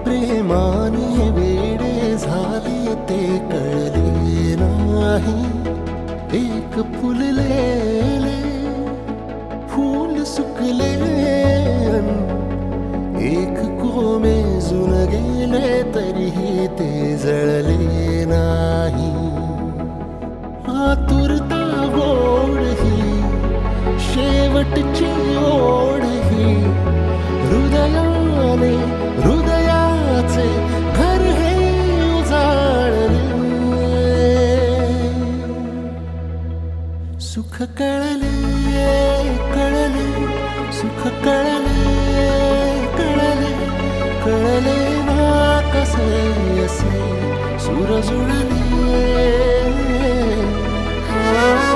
प्रेमाने वेडे झाले ते कळले नाही. एक फुललेले फूल सुकले, एक कोमेजून गेले तरीही ते जळले नाही. आतुरता गोड ही शेवटची ओढ ही, हृदयाने हृदयाचे घर हे उजाळले. सुख कळले कळले, सुख कळले कळले, कळले ना कसे असे सूर जुळले.